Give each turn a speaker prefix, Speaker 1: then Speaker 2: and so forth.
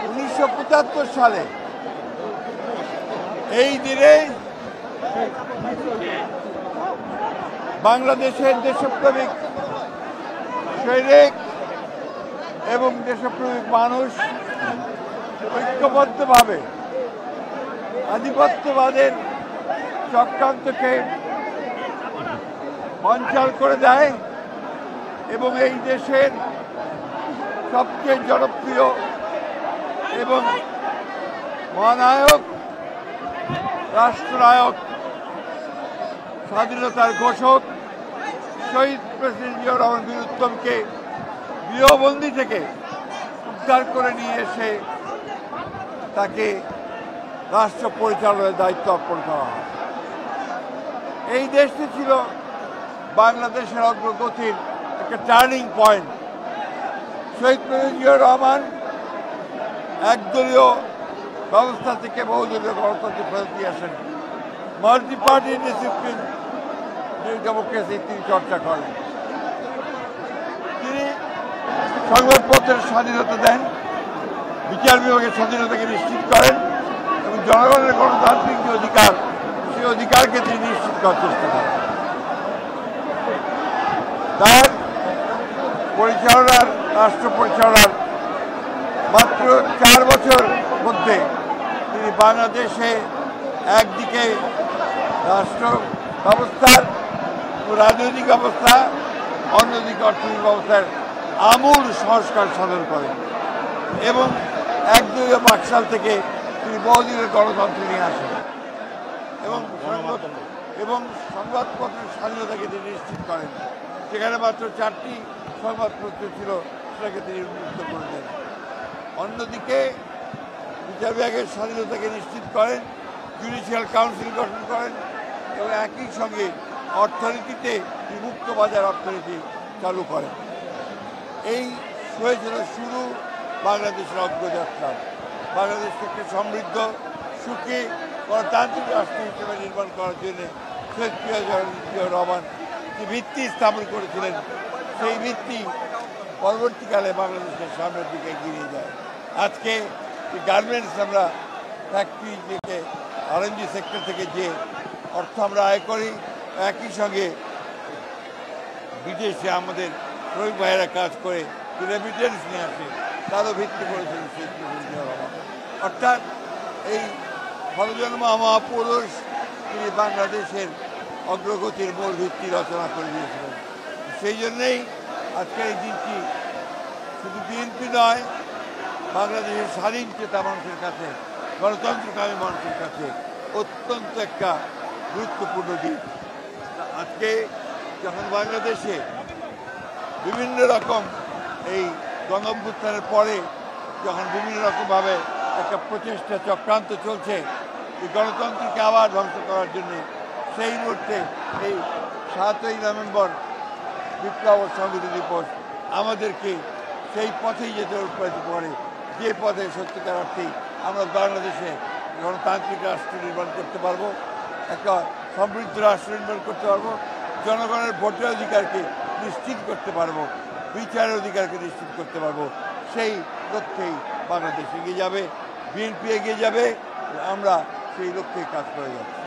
Speaker 1: 1975 সালে এই দিনে বাংলাদেশের দেশপ্রেমিক সৈনিক এবং দেশপ্রেমিক মানুষ ঐক্যবদ্ধভাবে আধিপত্যবাদের চক্রান্তকে মঞ্চাল করে দেয় এবং এই দেশের সবচেয়ে জনপ্রিয় এবং মহানায়ক রাষ্ট্রনায়ক স্বাধীনতার ঘোষক শহীদ প্রেসিডেন্ট জিয়াউর রহমান বীর উত্তমকে গৃহবন্দী থেকে উদ্ধার করে নিয়ে এসে তাকে রাষ্ট্র পরিচালনার দায়িত্ব অর্পণ করা হয়। এই দেশটি ছিল বাংলাদেশের অগ্রগতির একটা টার্নিং পয়েন্ট। শহীদ প্রেসিডেন্ট জিয়াউর রহমান একদলীয় ব্যবস্থা থেকে বহুদলীয় গণতন্ত্রে ফেরত দিয়ে আসেন। মাল্টি পার্টি ডিসিপ্লিন ডেমোক্রেসি তিনি চর্চা করেন। তিনি সংবাদপত্রের স্বাধীনতা দেন, বিচার বিভাগের স্বাধীনতাকে নিশ্চিত করেন এবং জনগণের গণতান্ত্রিক যে অধিকার সেই অধিকারকে তিনি নিশ্চিত করার চেষ্টা করেন। তার পরিচালনার রাষ্ট্র পরিচালনার মাত্র 4 বছর মধ্যে তিনি বাংলাদেশে একদিকে রাষ্ট্র ব্যবস্থার রাজনৈতিক ব্যবস্থা, অন্যদিকে অর্থনৈতিক ব্যবস্থার আমূল সংস্কার সাধন করেন এবং একদলীয় বাকশাল থেকে তিনি বহুদিনের গণতন্ত্র নিয়ে আসেন এবং সংবাদপত্রের স্বাধীনতাকে তিনি নিশ্চিত করেন। সেখানে মাত্র 4টি সংবাদপত্র ছিল, সেটাকে তিনি উন্মুক্ত করে দেন। অন্যদিকে বিচার বিভাগের স্বাধীনতাকে নিশ্চিত করেন, জুডিশিয়াল কাউন্সিল গঠন করেন এবং একই সঙ্গে অর্থনীতিতে মুক্ত বাজার অর্থনীতি চালু করেন। এই হয়েছিল শুরু বাংলাদেশের অগ্রযাত্রা। বাংলাদেশকে একটা সমৃদ্ধ সুখী গণতান্ত্রিক রাষ্ট্র হিসেবে নির্মাণ করার জন্য শহীদ জিয়াউর রহমান যে ভিত্তি স্থাপন করেছিলেন, সেই ভিত্তি পরবর্তীকালে বাংলাদেশের সামনের দিকে এগিয়ে যায়। আজকে গার্মেন্টস আমরা ফ্যাক্টরি থেকে আরএনজি সেক্টর থেকে যে অর্থ আমরা আয় করি, একই সঙ্গে বিদেশে আমাদের শ্রমিক ভাইয়েরা কাজ করে রেমিটেন্স নিয়ে আসে, তারও ভিত্তি করেছিলেন শহীদ প্রেসিডেন্ট জিয়াউর রহমান। অর্থাৎ এই ফরজন্ম মহাপুরুষ তিনি বাংলাদেশের অগ্রগতির মূল ভিত্তি রচনা করে দিয়েছিলেন। সেই জন্যেই আজকের এই দিনটি শুধু বিএনপি নয়, বাংলাদেশের স্বাধীন চেতা মানুষের কাছে, গণতন্ত্রকামী মানুষের কাছে অত্যন্ত একটা গুরুত্বপূর্ণ দিন। আজকে যখন বাংলাদেশে বিভিন্ন রকম এই গণ-অভ্যুত্থানের পরে যখন বিভিন্ন রকমভাবে একটা প্রচেষ্টা চক্রান্ত চলছে এই গণতন্ত্রকে আবার ধ্বংস করার জন্য, সেই মুহূর্তে এই 7ই নভেম্বর বিপ্লব ও সংহতি দিবস আমাদেরকে সেই পথেই যেতে উৎপাদিত করে, যে পথে সত্যিকার অর্থেই আমরা বাংলাদেশে গণতান্ত্রিক রাষ্ট্র নির্মাণ করতে পারবো, একটা সমৃদ্ধ রাষ্ট্র নির্মাণ করতে পারবো, জনগণের ভোটের অধিকারকে নিশ্চিত করতে পারবো, বিচারের অধিকারকে নিশ্চিত করতে পারবো। সেই লক্ষ্যেই বাংলাদেশ এগিয়ে যাবে, বিএনপি এগিয়ে যাবে, আমরা সেই লক্ষ্যেই কাজ করে যাচ্ছি।